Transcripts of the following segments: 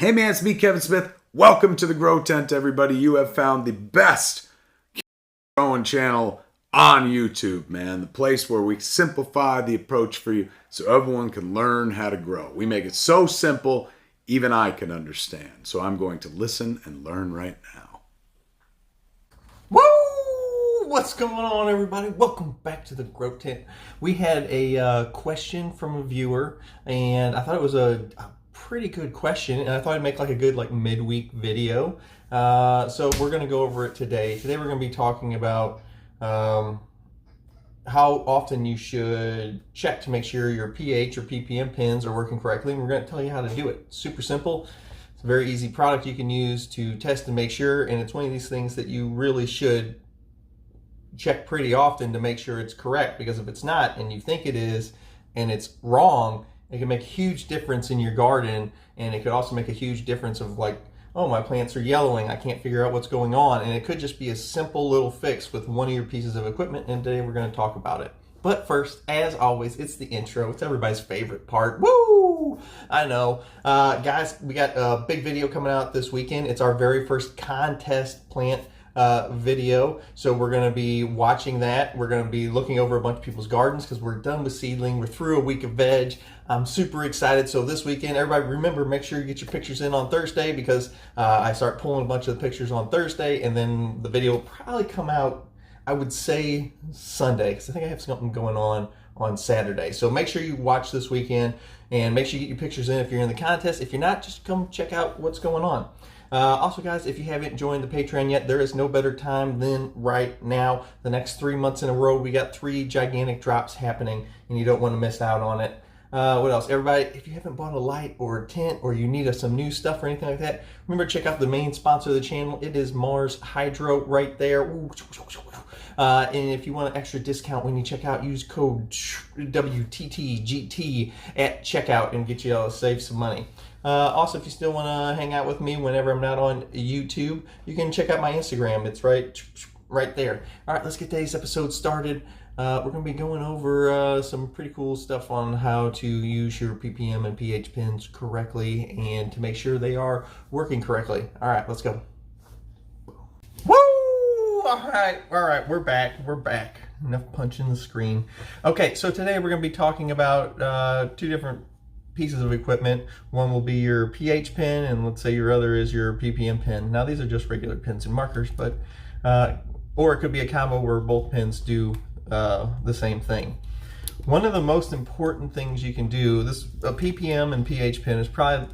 Hey man, it's me, Kevin Smith. Welcome to the Grow Tent, everybody. You have found the best growing channel on YouTube, man. The place where we simplify the approach for you so everyone can learn how to grow. We make it so simple, even I can understand. So I'm going to listen and learn right now. Woo! What's going on, everybody? Welcome back to the Grow Tent. We had a question from a viewer, and I thought it was a pretty good question, and I thought I'd make like a good midweek video. So we're going to go over it today. Today we're going to be talking about how often you should check to make sure your pH or ppm pins are working correctly, and we're going to tell you how to do it. Super simple. It's a very easy product you can use to test and make sure, and it's one of these things that you really should check pretty often to make sure it's correct, because if it's not and you think it is and it's wrong, it can make a huge difference in your garden, and it could also make a huge difference of oh, my plants are yellowing, I can't figure out what's going on, and it could just be a simple little fix with one of your pieces of equipment, and today we're going to talk about it. But first, as always, it's the intro. It's everybody's favorite part. Woo! I know. Guys, we got a big video coming out this weekend. It's our very first contest plant video. So we're going to be watching that. We're going to be looking over a bunch of people's gardens because we're done with seedling. We're through a week of veg. I'm super excited. So this weekend, everybody remember, make sure you get your pictures in on Thursday, because I start pulling a bunch of the pictures on Thursday, and then the video will probably come out, I would say, Sunday, because I think I have something going on Saturday. So make sure you watch this weekend, and make sure you get your pictures in if you're in the contest. If you're not, just come check out what's going on. Also, guys, if you haven't joined the Patreon yet, there is no better time than right now. The next 3 months in a row, we got 3 gigantic drops happening, and you don't want to miss out on it. What else? Everybody, if you haven't bought a light or a tent, or you need some new stuff or anything like that, remember to check out the main sponsor of the channel. It is Mars Hydro right there. And if you want an extra discount when you check out, use code WTTGT at checkout and get you to save some money. Also, if you still want to hang out with me whenever I'm not on YouTube, you can check out my Instagram. It's right there. All right, let's get today's episode started. We're going to be going over some pretty cool stuff on how to use your ppm and pH pins correctly and to make sure they are working correctly. All right, let's go. Woo! All right, we're back. Enough punching the screen. Okay, so today we're going to be talking about 2 different pieces of equipment. One will be your pH pin, and let's say your other is your ppm pin. Now these are just regular pins and markers, but or it could be a combo where both pins do the same thing. One of the most important things you can do, a ppm and pH pin is probably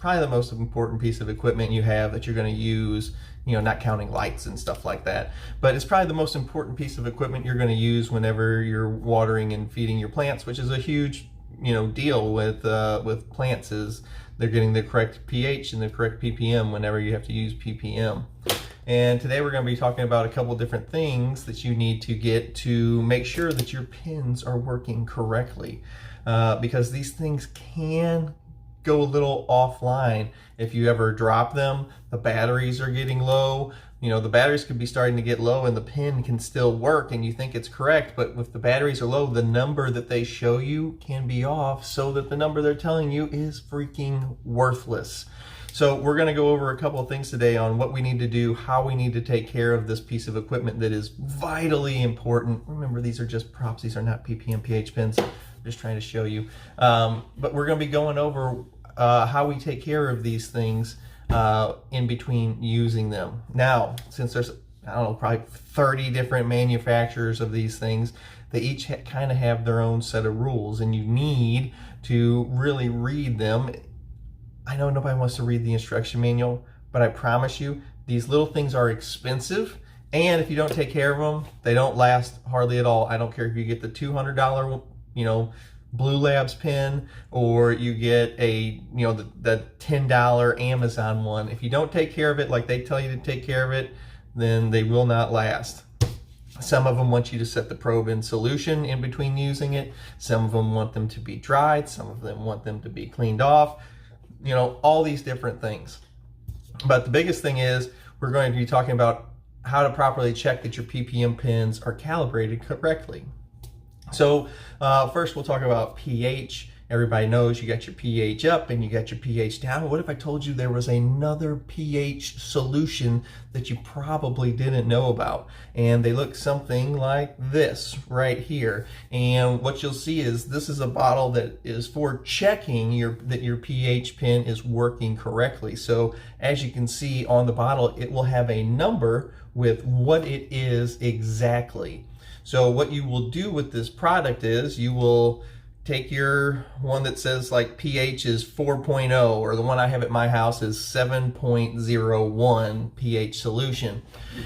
the most important piece of equipment you have that you're going to use, not counting lights and stuff like that, but it's probably the most important piece of equipment you're going to use whenever you're watering and feeding your plants, which is a huge deal with plants, is they're getting the correct pH and the correct ppm whenever you have to use ppm. And today we're going to be talking about a couple different things that you need to get to make sure that your pins are working correctly, because these things can go a little offline if you ever drop them. The batteries are getting low. The batteries could be starting to get low and the pin can still work and you think it's correct, but if the batteries are low, the number that they show you can be off, so that the number they're telling you is freaking worthless. So we're going to go over a couple of things today on what we need to do, how we need to take care of this piece of equipment that is vitally important. Remember, these are just props. These are not ppm pH pins. I'm just trying to show you. But we're going to be going over how we take care of these things in between using them. Now, since there's, I don't know, probably 30 different manufacturers of these things, they each kind of have their own set of rules, and you need to really read them. I know nobody wants to read the instruction manual, but I promise you, these little things are expensive, and if you don't take care of them, they don't last hardly at all. I don't care if you get the $200, Blue Labs pin, or you get the $10 Amazon one. If you don't take care of it like they tell you to take care of it, then they will not last. Some of them want you to set the probe in solution in between using it. Some of them want them to be dried. Some of them want them to be cleaned off. All these different things. But the biggest thing is we're going to be talking about how to properly check that your ppm pins are calibrated correctly. So first we'll talk about pH Everybody knows you got your pH up and you got your pH down. What if I told you there was another pH solution that you probably didn't know about? And they look something like this right here. And what you'll see is this is a bottle that is for checking that your pH pin is working correctly. So as you can see on the bottle, it will have a number with what it is exactly. So what you will do with this product is you will take your one that says like pH is 4.0, or the one I have at my house is 7.01 pH solution.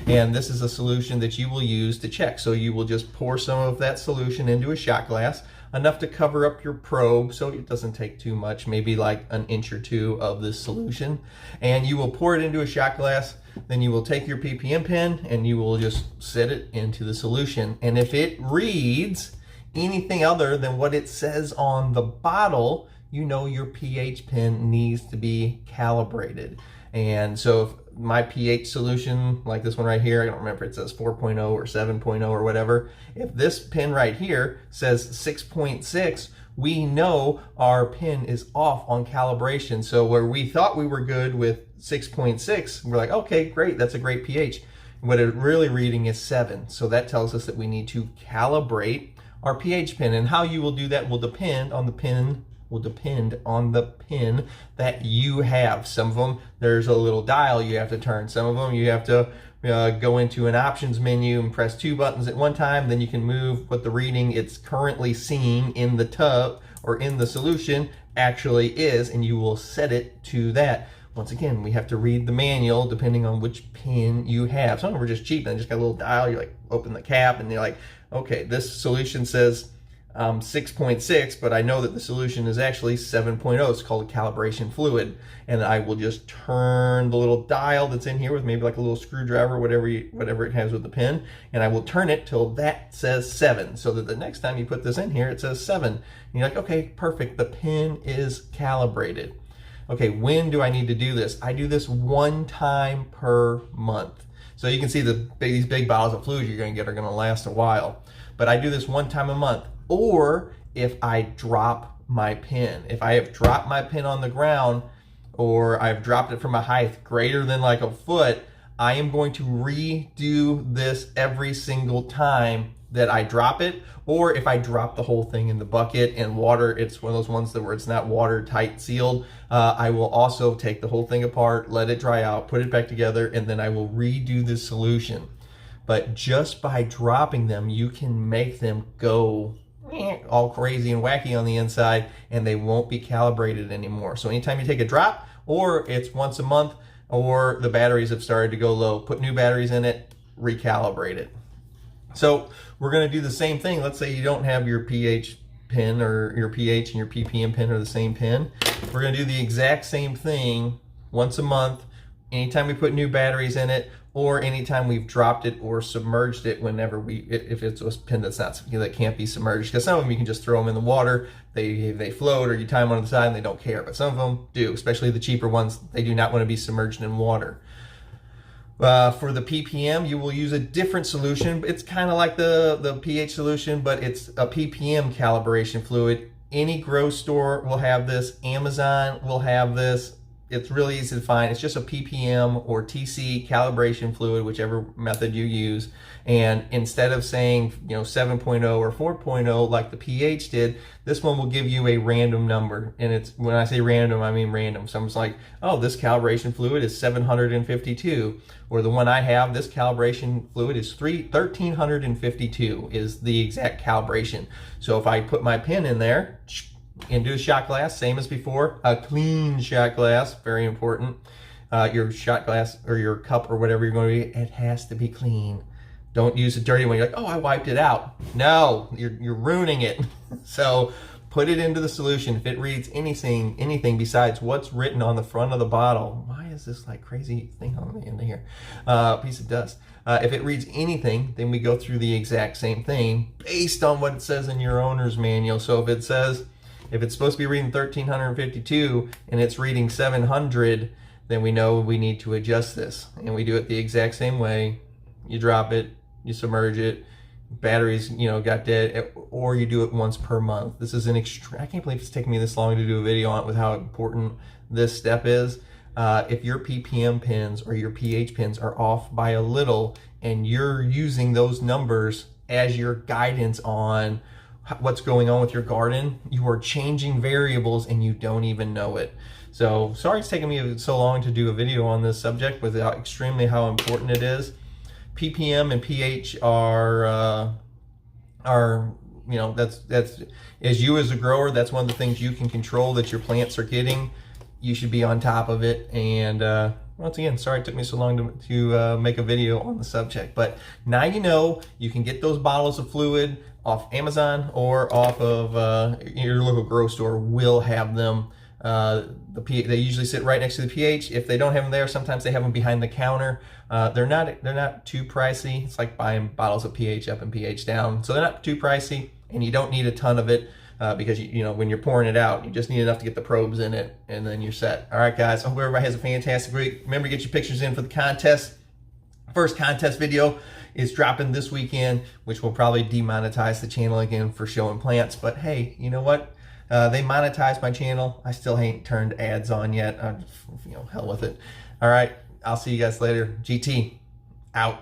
And this is a solution that you will use to check. So you will just pour some of that solution into a shot glass, enough to cover up your probe so it doesn't take too much, maybe like an inch or two of this solution. And you will pour it into a shot glass. Then you will take your ppm pen and you will just set it into the solution. And if it reads anything other than what it says on the bottle, you know your pH pin needs to be calibrated. And so if my pH solution, like this one right here, I don't remember if it says 4.0 or 7.0 or whatever, if this pin right here says 6.6, we know our pin is off on calibration. So where we thought we were good with 6.6, we're like, okay, great, that's a great pH. What it's really reading is 7. So that tells us that we need to calibrate our pH pin. And how you will do that will depend on the pin that you have. Some of them, there's a little dial you have to turn. Some of them you have to go into an options menu and press 2 buttons at one time. Then you can move what the reading it's currently seeing in the tub or in the solution actually is, and you will set it to that. Once again, we have to read the manual depending on which pin you have. Some of them are just cheap and just got a little dial. You like open the cap and you're like, okay, this solution says 6.6, but I know that the solution is actually 7.0. It's called a calibration fluid. And I will just turn the little dial that's in here with maybe like a little screwdriver, whatever it has with the pin, and I will turn it till that says 7, so that the next time you put this in here, it says 7. And you're like, okay, perfect, the pin is calibrated. Okay, when do I need to do this? I do this 1 time per month. So you can see these big bottles of fluid you're gonna get are gonna last a while. But I do this 1 time a month. Or if I drop my pin. If I have dropped my pin on the ground, or I've dropped it from a height greater than like a foot, I am going to redo this every single time that I drop it. Or if I drop the whole thing in the bucket and water, it's one of those ones that where it's not watertight sealed, I will also take the whole thing apart, let it dry out, put it back together, and then I will redo the solution. But just by dropping them, you can make them go all crazy and wacky on the inside, and they won't be calibrated anymore. So anytime you take a drop, or it's once a month, or the batteries have started to go low, put new batteries in it, recalibrate it. So we're going to do the same thing. Let's say you don't have your pH pin, or your pH and your ppm pin are the same pin. We're going to do the exact same thing once a month, anytime we put new batteries in it, or anytime we've dropped it or submerged it, whenever if it's a pin that can't be submerged. Because some of them you can just throw them in the water, they float, or you tie them on the side and they don't care. But some of them do, especially the cheaper ones. They do not want to be submerged in water. For the ppm, you will use a different solution. It's kind of like the pH solution, but it's a ppm calibration fluid. Any grocery store will have this. Amazon will have this. It's really easy to find. It's just a ppm or TC calibration fluid, whichever method you use. And instead of saying 7.0 or 4.0 like the pH did, this one will give you a random number. And it's, when I say random, I mean random. Someone's like, oh, this calibration fluid is 752. Or the one I have, this calibration fluid is 1352 is the exact calibration. So if I put my pin in there, into a shot glass, same as before, a clean shot glass, very important. Your shot glass or your cup or whatever you're going to be, it has to be clean. Don't use a dirty one. You're like, oh, I wiped it out. No, you're ruining it. So put it into the solution. If it reads anything besides what's written on the front of the bottle, why is this like crazy thing on the end of here? Piece of dust. If it reads anything, then we go through the exact same thing based on what it says in your owner's manual. So if it says, if it's supposed to be reading 1352 and it's reading 700, then we know we need to adjust this. And we do it the exact same way. You drop it, you submerge it, batteries, got dead, or you do it once per month. This is an extreme. I can't believe it's taken me this long to do a video on it with how important this step is. If your ppm pins or your pH pins are off by a little and you're using those numbers as your guidance on what's going on with your garden, you are changing variables and you don't even know it. So sorry it's taken me so long to do a video on this subject without extremely how important it is. ppm and pH are that's as you as a grower, that's one of the things you can control that your plants are getting. You should be on top of it. And once again, sorry it took me so long to make a video on the subject, but now you can get those bottles of fluid off Amazon or off of your local grocery store. Will have them. They usually sit right next to the pH. If they don't have them there, sometimes they have them behind the counter. They're not too pricey. It's like buying bottles of pH up and pH down, so they're not too pricey, and you don't need a ton of it because when you're pouring it out, you just need enough to get the probes in it, and then you're set. All right, guys. I hope everybody has a fantastic week. Remember to get your pictures in for the contest. First contest video is dropping this weekend, which will probably demonetize the channel again for showing plants. But hey, you know what? They monetized my channel. I still ain't turned ads on yet. Hell with it. All right. I'll see you guys later. GT out.